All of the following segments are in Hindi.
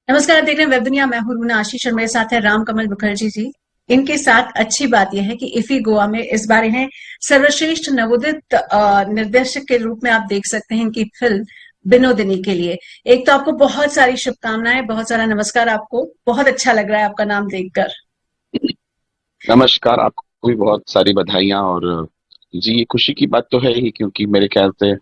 नमस्कार, आप देख रहे हैं वेब दुनिया। मैं हूं रूना आशीष और मेरे साथ है राम कमल मुखर्जी जी। इनके साथ अच्छी बात यह है कि इफी गोवा में इस बार इन्हें सर्वश्रेष्ठ नवोदित निर्देशक के रूप में आप देख सकते हैं इनकी फिल्म बिनोदिनी के लिए। एक तो आपको बहुत सारी शुभकामनाएं, बहुत सारा नमस्कार। आपको बहुत अच्छा लग रहा है आपका नाम देखकर। नमस्कार। आपको भी बहुत सारी बधाइयाँ। और जी, ये खुशी की बात तो है ही, क्योंकि मेरे ख्याल से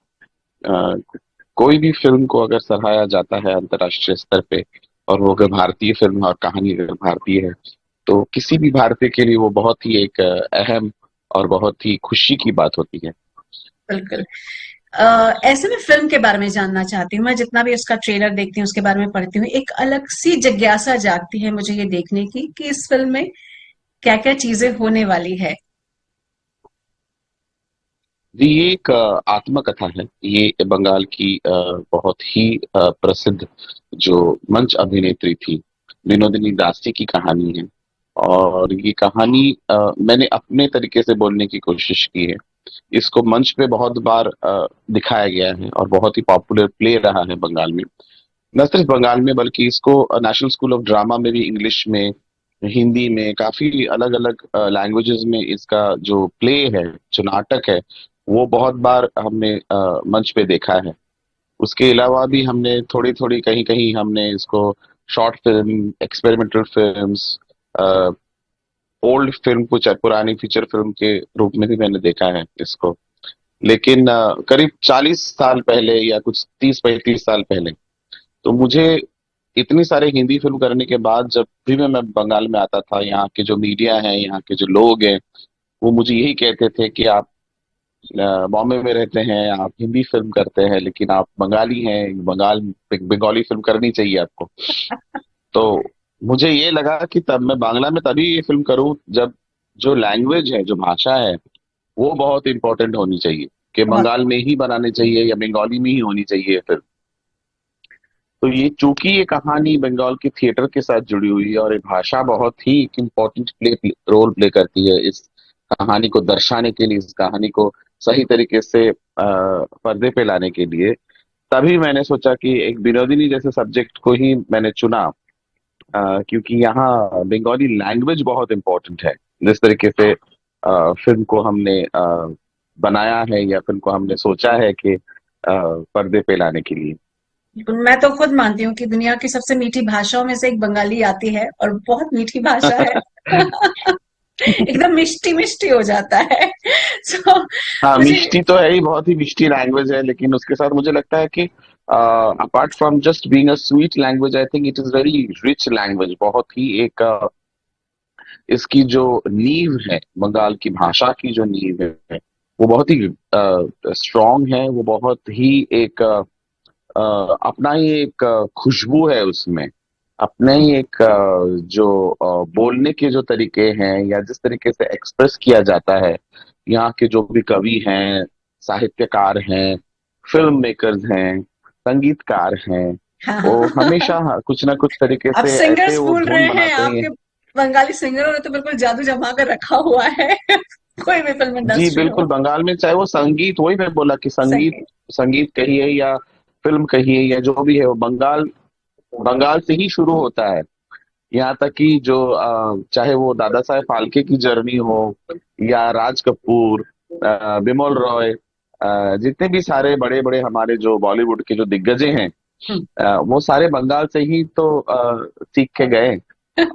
कोई भी फिल्म को अगर सराहाया जाता है अंतर्राष्ट्रीय स्तर पे, और वो अगर भारतीय फिल्म और कहानी अगर भारतीय है, तो किसी भी भारतीय के लिए वो बहुत ही एक अहम और बहुत ही खुशी की बात होती है। बिल्कुल। ऐसे में फिल्म के बारे में जानना चाहती हूँ। मैं जितना भी उसका ट्रेलर देखती हूँ, उसके बारे में पढ़ती हूँ, एक अलग सी जिज्ञासा जागती है मुझे ये देखने की कि इस फिल्म में क्या क्या चीजें होने वाली है। जी, ये एक आत्मकथा है। ये बंगाल की बहुत ही प्रसिद्ध जो मंच अभिनेत्री थी, विनोदिनी दासी की कहानी है। और ये कहानी मैंने अपने तरीके से बोलने की कोशिश की है। इसको मंच पे बहुत बार दिखाया गया है और बहुत ही पॉपुलर प्ले रहा है बंगाल में। न सिर्फ बंगाल में, बल्कि इसको नेशनल स्कूल ऑफ ड्रामा में भी, इंग्लिश में, हिंदी में, काफी अलग अलग लैंग्वेजेस में इसका जो प्ले है, जो नाटक है, वो बहुत बार हमने मंच पे देखा है। उसके अलावा भी हमने थोड़ी थोड़ी कहीं कहीं हमने इसको short film, experimental films, old film, कुछ पुरानी फीचर फिल्म के रूप में भी मैंने देखा है इसको। लेकिन करीब 40 साल पहले या कुछ 30-35 साल पहले, तो मुझे इतनी सारे हिंदी फिल्म करने के बाद जब भी मैं बंगाल में आता था, यहाँ के जो मीडिया है, यहाँ के जो लोग हैं, वो मुझे यही कहते थे कि आप बॉम्बे में रहते हैं, आप हिंदी फिल्म करते हैं, लेकिन आप बंगाली हैं, बंगाली फिल्म करनी चाहिए आपको। तो मुझे ये लगा कि तब मैं बांग्ला में तभी ये फिल्म करूं जब जो लैंग्वेज है, जो भाषा है, वो बहुत इंपॉर्टेंट होनी चाहिए, कि बहुत। बंगाल में ही बनानी चाहिए या बंगाली में ही होनी चाहिए फिल्म। तो ये चूंकि ये कहानी बंगाल के थिएटर के साथ जुड़ी हुई है और ये भाषा बहुत ही एक इम्पोर्टेंट रोल प्ले करती है इस कहानी को दर्शाने के लिए, इस कहानी को सही तरीके से पर्दे पे लाने के लिए, तभी मैंने सोचा कि एक विनोदिनी जैसे सब्जेक्ट को ही मैंने चुना। क्योंकि यहाँ बंगाली लैंग्वेज बहुत इम्पोर्टेंट है, जिस तरीके से फिल्म को हमने बनाया है, या फिल्म को हमने सोचा है कि पर्दे पे लाने के लिए। मैं तो खुद मानती हूँ कि दुनिया की सबसे मीठी भाषाओं में से एक बंगाली आती है और बहुत मीठी भाषा है। एकदम मिष्टी मिष्टी हो जाता है। सो हाँ, मुझे मिष्टी तो है ही, बहुत ही मिष्टी लैंग्वेज है, लेकिन उसके साथ मुझे लगता है कि apart from just being a sweet language, I think it is very rich language. बहुत ही एक इसकी जो नींव है, बंगाल की भाषा की जो नींव है, वो बहुत ही स्ट्रांग है। वो बहुत ही एक अपना ही एक खुशबू है उसमें। अपने ही एक जो बोलने के जो तरीके हैं, या जिस तरीके से एक्सप्रेस किया जाता है, यहाँ के जो भी कवि हैं, साहित्यकार हैं, फिल्म मेकर्स हैं, संगीतकार हैं, हाँ, वो हाँ। हमेशा कुछ ना कुछ तरीके आप से ऐसे सिंगर्स वो बोल धुन रहे हैं, बनाते हैं। आपके बंगाली सिंगरों ने तो बिल्कुल जादू जमा कर रखा हुआ है। कोई भी फिल्म जी इंडस्ट्री बिल्कुल, हो। बंगाल में चाहे वो संगीत, वही मैं बोला कि संगीत, संगीत। संगीत कहिए या फिल्म कहिए या जो भी है, वो बंगाल, बंगाल से ही शुरू होता है। यहाँ तक कि जो चाहे वो दादा साहेब फाल्के की जर्नी हो, या राज कपूर, बिमल रॉय, जितने भी सारे बड़े बड़े हमारे जो बॉलीवुड के जो दिग्गजे हैं, हम्म। वो सारे बंगाल से ही तो सीख के गए।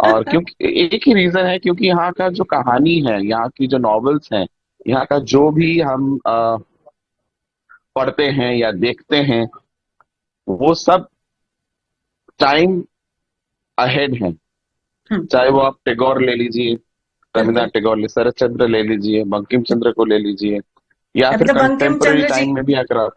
और क्योंकि एक ही रीजन है, क्योंकि यहाँ का जो कहानी है, यहाँ की जो नॉवेल्स हैं, यहाँ का जो भी हम पढ़ते हैं या देखते हैं, वो सब टाइम अहेड है। हम्म। चाहे वो आप टैगोर ले लीजिए, रविन्द्रनाथ बिल्कुल। टैगोर ले, शरत चंद्र ले लीजिए, बंकिम चंद्र को ले लीजिए, या अभी फिर तो बंकिम कंटेम्पररी चंद्र जी। टाइम में भी अगर आप।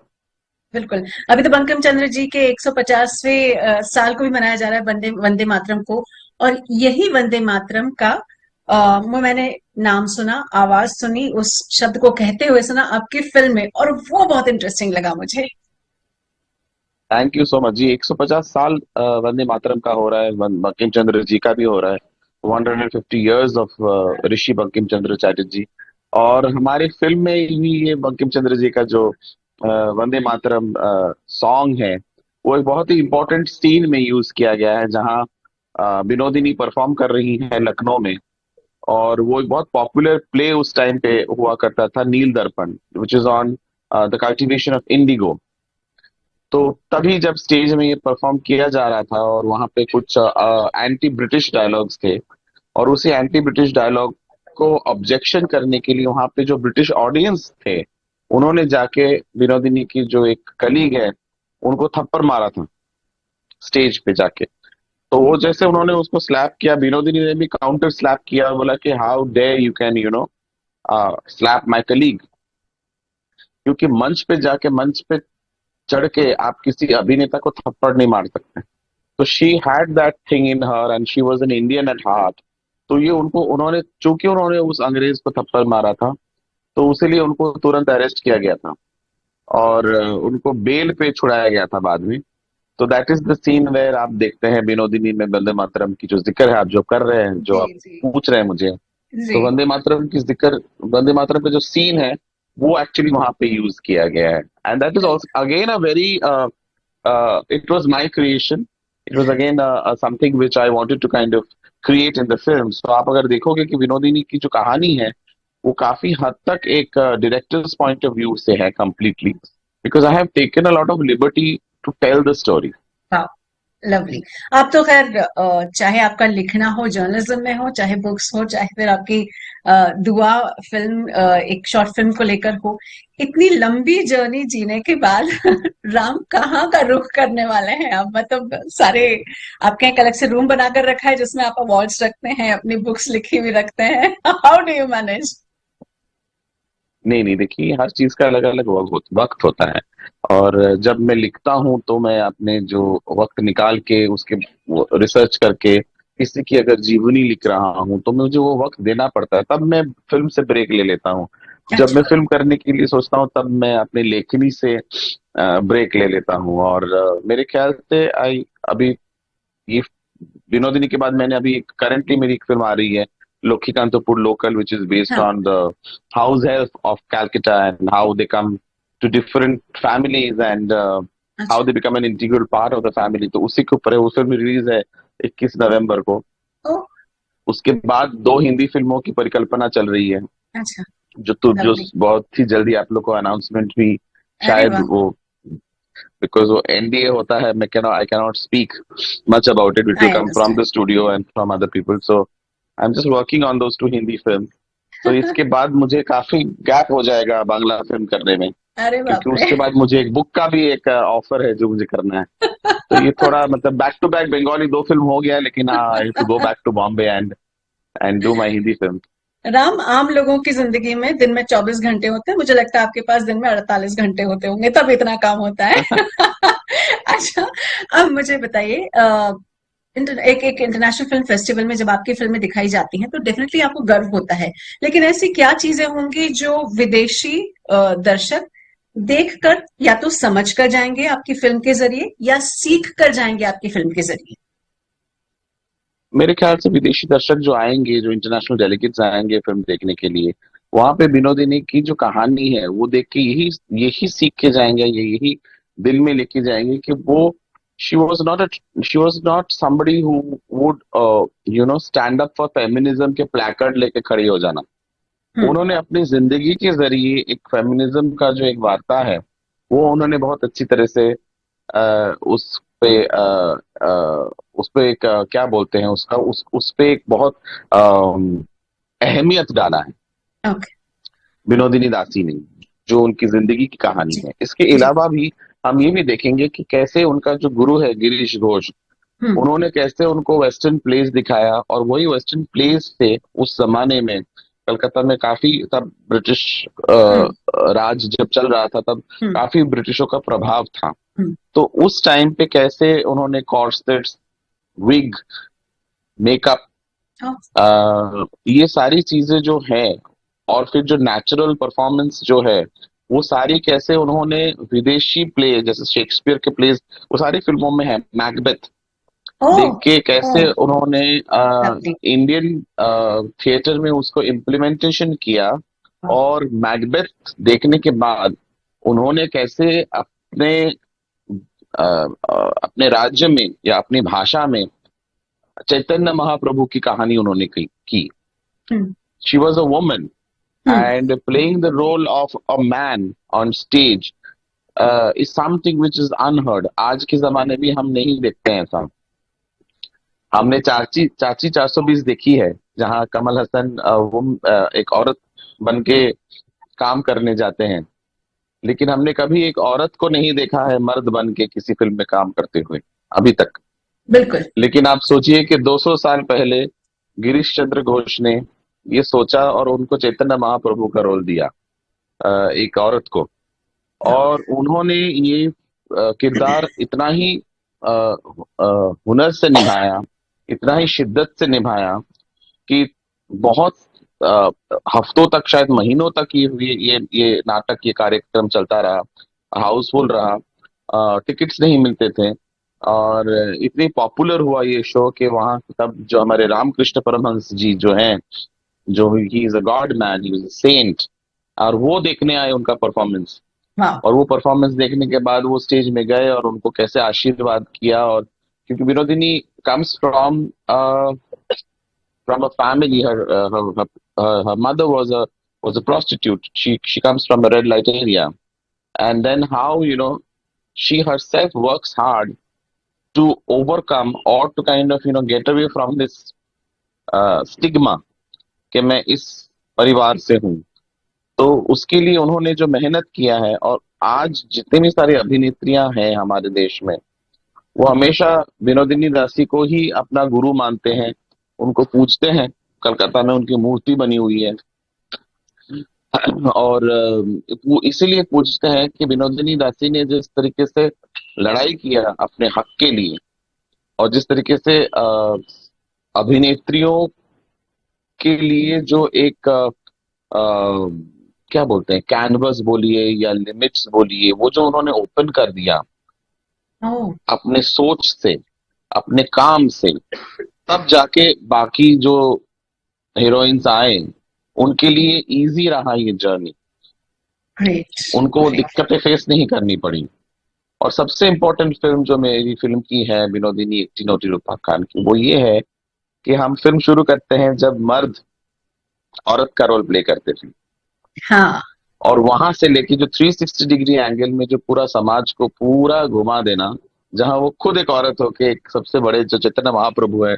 बिल्कुल। अभी तो बंकिम चंद्र जी के 150वें साल को भी मनाया जा रहा है, वंदे वंदे मातरम को। और यही वंदे मातरम का वो मैंने नाम सुना, आवाज सुनी, उस शब्द को कहते हुए सुना आपकी फिल्म में, और वो बहुत इंटरेस्टिंग लगा मुझे। थैंक यू सो मच जी। 150 साल वंदे मातरम का हो रहा है, बंकिम चंद्र जी का भी हो रहा है। 150 ईयर्स ऑफ ऋषि बंकिम चंद्र चैटर्जी जी। और हमारी फिल्म में भी ये बंकिम चंद्र जी का जो वंदे मातरम सॉन्ग है, वो एक बहुत ही इंपॉर्टेंट सीन में यूज किया गया है, जहाँ विनोदिनी परफॉर्म कर रही है लखनऊ में। और वो एक बहुत पॉपुलर प्ले उस टाइम पे हुआ करता था, नील दर्पण, which is on the cultivation of Indigo. तो तभी जब स्टेज में ये परफॉर्म किया जा रहा था, और वहां पे कुछ एंटी ब्रिटिश डायलॉग्स थे, और उसी एंटी ब्रिटिश डायलॉग को ऑब्जेक्शन करने के लिए वहां पे जो ब्रिटिश ऑडियंस थे, उन्होंने जाके विनोदिनी की जो एक कलीग है, उनको थप्पड़ मारा था स्टेज पे जाके। तो वो जैसे उन्होंने उसको स्लैप किया, विनोदिनी ने भी काउंटर स्लैप किया, बोला कि how dare you can slap my colleague. क्योंकि मंच पे जाके, मंच पे चढ़ के आप किसी अभिनेता को थप्पड़ नहीं मार सकते। तो she had that thing in her and she was an Indian at heart. तो ये उनको, उन्होंने चूंकि उन्होंने उस अंग्रेज को थप्पड़ मारा था, तो उसीलिए उनको तुरंत अरेस्ट किया गया था, और उनको बेल पे छुड़ाया गया था बाद में। तो that is the scene where आप देखते हैं विनोदिनी में वंदे मातरम की जो जिक्र है, आप जो कर रहे हैं, जो जी आप जी पूछ रहे हैं मुझे। जी। तो वंदे मातरम की जिक्र, वंदे मातरम का जो सीन है, वो एक्चुअली वहां पे यूज किया गया है। And that is also again a very, it was my creation. It was again something which I wanted to kind of create in the film. So आप अगर देखोगे कि विनोदिनी की जो कहानी है, वो काफी हद तक एक डायरेक्टर्स पॉइंट ऑफ व्यू से है completely, because I have taken a lot of liberty to tell the story. हाँ, लवली। आप तो खैर चाहे आपका लिखना हो जर्नलिज्म में हो, चाहे बुक्स हो, चाहे फिर आपकी दुआ फिल्म, एक शॉर्ट फिल्म को लेकर हो, इतनी लंबी जर्नी जीने के बाद राम कहाँ का रुख करने वाले हैं आप? मतलब सारे आपके एक अलग से रूम बनाकर रखा है जिसमें आप अवार्ड्स रखते हैं, अपनी बुक्स लिखी हुई रखते हैं। How do you manage? नहीं नहीं, देखिए, हर चीज का अलग अलग वक्त होता है। और जब मैं लिखता हूँ तो मैं अपने जो वक्त निकाल के उसके रिसर्च करके किसी की अगर जीवनी लिख रहा हूँ, तो मुझे वो वक्त देना पड़ता है, तब मैं फिल्म से ब्रेक ले लेता हूँ। जब मैं अच्छा। फिल्म करने के लिए सोचता हूँ, तब मैं अपनी लेखनी से ब्रेक ले लेता हूँ। और मेरे ख्याल से आई अभी ये विनोदिनी के बाद मैंने अभी करंटली मेरी एक फिल्म आ रही है, Lokhikanthapur Local, which is based हाँ। on the house help of Calcutta and how they come to different families and how अच्छा। they become an integral part of the family. तो उसी के ऊपर है, वो फिल्म रिलीज है 21 नवंबर को। ओ। उसके बाद दो हिंदी फिल्मों की परिकल्पना चल रही है, अच्छा। जो लवली। बहुत ही जल्दी आप लोग को अनाउंसमेंट भी अरे शायद वाह। वो, बिकॉज वो एनडीए होता है, I can not speak much about it, it will I come from the understand. Studio and from other people. So I am just working on those two Hindi film. तो इसके बाद मुझे काफी गैप हो जाएगा बांग्ला फिल्म करने में, अरे क्योंकि बाप रे। उसके बाद मुझे एक बुक का भी एक ऑफर है जो मुझे करना है। तो ये थोड़ा मतलब बैक टू बैक बंगाली दो फिल्म हो गया है, लेकिन हाँ, I to go back to Bombay and do my Hindi film. Ram, आम लोगों की जिंदगी में दिन में 24 घंटे होते हैं, मुझे लगता है आपके पास दिन में 48 घंटे होते होंगे, तब इतना काम होता है। अच्छा, अब मुझे बताइए, एक एक इंटरनेशनल फिल्म फेस्टिवल में जब आपकी फिल्में दिखाई जाती हैं तो डेफिनेटली आपको गर्व होता है, लेकिन ऐसी क्या चीजें होंगी जो विदेशी दर्शक देखकर या तो समझ कर जाएंगे आपकी फिल्म के जरिए या सीख कर जाएंगे आपकी फिल्म के जरिए? मेरे ख्याल से विदेशी दर्शक जो आएंगे, जो इंटरनेशनल डेलीगेट्स आएंगे फिल्म देखने के लिए, वहां पे विनोदिनी की जो कहानी है वो देख के यही यही सीख के जाएंगे, यही दिल में लेके जाएंगे कि वो, she was not she was not somebody who would stand up for feminism के प्लेकार्ड लेके खड़ी हो जाना। हम्म। उन्होंने अपनी जिंदगी के जरिए एक फेमिनिज्म का जो एक वार्ता है, वो उन्होंने बहुत अच्छी तरह से उस पे उस पे एक क्या बोलते हैं उसका, उस पे एक बहुत अहमियत डाला है ओके। विनोदिनी दासी ने, जो उनकी जिंदगी की कहानी जी है। इसके जी। अलावा भी हम ये भी देखेंगे कि कैसे उनका जो गुरु है गिरीश घोष, हम्म। उन्होंने कैसे उनको वेस्टर्न प्लेस दिखाया, और वही वेस्टर्न प्लेस से उस जमाने में कलकत्ता में काफी, तब ब्रिटिश हम्म। राज जब चल रहा था, तब हम्म। काफी ब्रिटिशों का प्रभाव था। हम्म। तो उस टाइम पे कैसे उन्होंने कॉर्सेट्स, विग, मेकअप, हाँ। ये सारी चीजें जो है, और फिर जो नेचुरल परफॉर्मेंस जो है, वो सारी कैसे उन्होंने विदेशी प्ले जैसे शेक्सपियर के प्लेस, वो सारी फिल्मों में है, मैकबेथ ओ। देख के ओ। कैसे उन्होंने लवली। इंडियन थिएटर में उसको इम्प्लीमेंटेशन किया। और मैकबेथ देखने के बाद उन्होंने कैसे अपने अपने राज्य में या अपनी भाषा में चैतन्य महाप्रभु की कहानी उन्होंने की। Hmm. She was a woman hmm. And playing the role of a man on stage is something which is unheard. आज के जमाने में हम नहीं देखते हैं ऐसा। हमने चाची चाची 420 देखी है, जहां कमल हसन एक औरत बन के काम करने जाते हैं, लेकिन हमने कभी एक औरत को नहीं देखा है मर्द बन के किसी फिल्म में काम करते हुए अभी तक। बिल्कुल। लेकिन आप सोचिए कि 200 साल पहले गिरीश चंद्र घोष ने ये सोचा और उनको चैतन्य महाप्रभु का रोल दिया, एक औरत को। और उन्होंने ये किरदार इतना ही हुनर से निभाया, इतना ही शिद्दत से निभाया कि बहुत अ, हफ्तों तक, शायद महीनों तक ये नाटक, ये कार्यक्रम चलता रहा, हाउसफुल रहा, टिकट्स नहीं मिलते थे। और इतनी पॉपुलर हुआ ये शो कि वहां तब जो हमारे रामकृष्ण परमहंस जी जो हैं, जो he is a god man, he is a saint, और वो देखने आए उनका परफॉर्मेंस। वाह। और वो परफॉर्मेंस देखने के बाद वो स्टेज में गए और उनको कैसे आशीर्वाद किया। और क्योंकि Vinodini comes from a family. Her mother was a prostitute. She comes from a red light area, and then how she herself works hard to overcome or to kind of get away from this stigma कि मैं इस परिवार से हूँ। तो उसके लिए उन्होंने जो मेहनत किया है, और आज जितनी भी सारी अभिनेत्रियां हैं हमारे देश में, वो हमेशा विनोदिनी दासी को ही अपना गुरु मानते हैं, उनको पूजते हैं। कलकत्ता में उनकी मूर्ति बनी हुई है। और वो इसीलिए पूछते हैं कि विनोदिनी दासी ने जिस तरीके से लड़ाई किया अपने हक के लिए, और जिस तरीके से अभिनेत्रियों के लिए जो एक क्या बोलते हैं, कैनवस बोलिए या लिमिट्स बोलिए, वो जो उन्होंने ओपन कर दिया ओह। अपने सोच से, अपने काम से, तब जाके बाकी जो हीरोइंस आए उनके लिए इजी रहा ये जर्नी। ग्रेट। उनको ग्रेट। दिक्कतें फेस नहीं करनी पड़ी। और सबसे इम्पोर्टेंट फिल्म जो मेरी फिल्म की है विनोदिनी एक टीनोटी रूपा की, वो ये है कि हम फिल्म शुरू करते हैं जब मर्द औरत का रोल प्ले करते थे, हाँ। और वहां से लेके जो 360 डिग्री एंगल में जो पूरा समाज को पूरा घुमा देना, जहां वो खुद एक औरत होके एक सबसे बड़े जो चैतन्य महाप्रभु है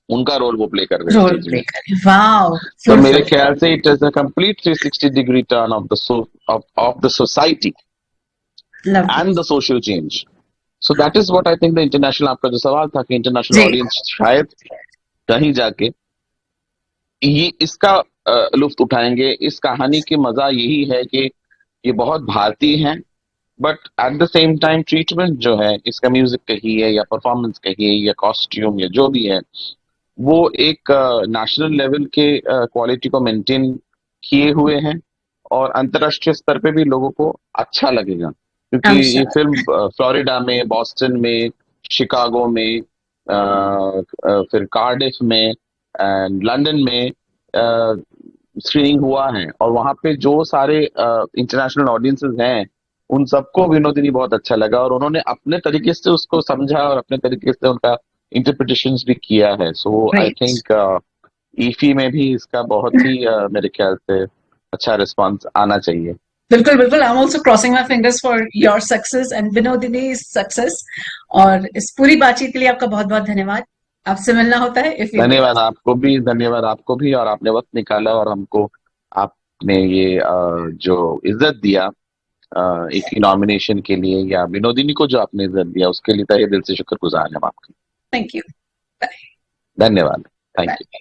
उनका रोल वो प्ले कर रहे हैं रोल स्टेज प्ले में। करें। वाह। तो मेरे ब्यूटीफुल। ख्याल से it is a complete 360 degree turn off the society lovely. And the social change. So that is what I think the international, आपका जो सवाल था कि इंटरनेशनल जी। ऑडियंस शायद कहीं जाके ये इसका लुफ्त उठाएंगे। इस कहानी की मजा यही है कि ये बहुत भारतीय है, but at the same time treatment जो है इसका, म्यूजिक कहिए या परफॉर्मेंस कहिए या कॉस्ट्यूम या जो भी है, वो एक नेशनल लेवल के क्वालिटी को मेंटेन किए हुए हैं, और अंतर्राष्ट्रीय स्तर पे भी लोगों को अच्छा लगेगा। क्योंकि I'm ये sure. फिल्म फ्लोरिडा में, बॉस्टन में, शिकागो में, फिर कार्डिफ में एंड लंदन में स्क्रीनिंग हुआ है, और वहां पे जो सारे इंटरनेशनल ऑडियंसेस हैं उन सबको विनोदिनी बहुत अच्छा लगा, और उन्होंने अपने तरीके से उसको समझा और अपने तरीके से उनका इंटरप्रिटेशन भी किया है। सो आई Great. थिंक ईफी में भी इसका बहुत ही मेरे ख्याल से अच्छा रिस्पांस आना चाहिए। बिल्कुल बिल्कुल। I am also crossing my fingers for your success and Vinodini success. और इस पूरी बातचीत के लिए आपका बहुत बहुत धन्यवाद। आपसे मिलना होता है इफ यू गो। धन्यवाद आपको भी, धन्यवाद आपको भी, और आपने वक्त निकाला और हमको आपने ये जो इज्जत दिया एक नॉमिनेशन के लिए, या विनोदिनी को जो आपने इज्जत दिया, उसके लिए तहे दिल से शुक्रगुजार हैं हम आपके। Thank you. धन्यवाद। Thank bye. यू।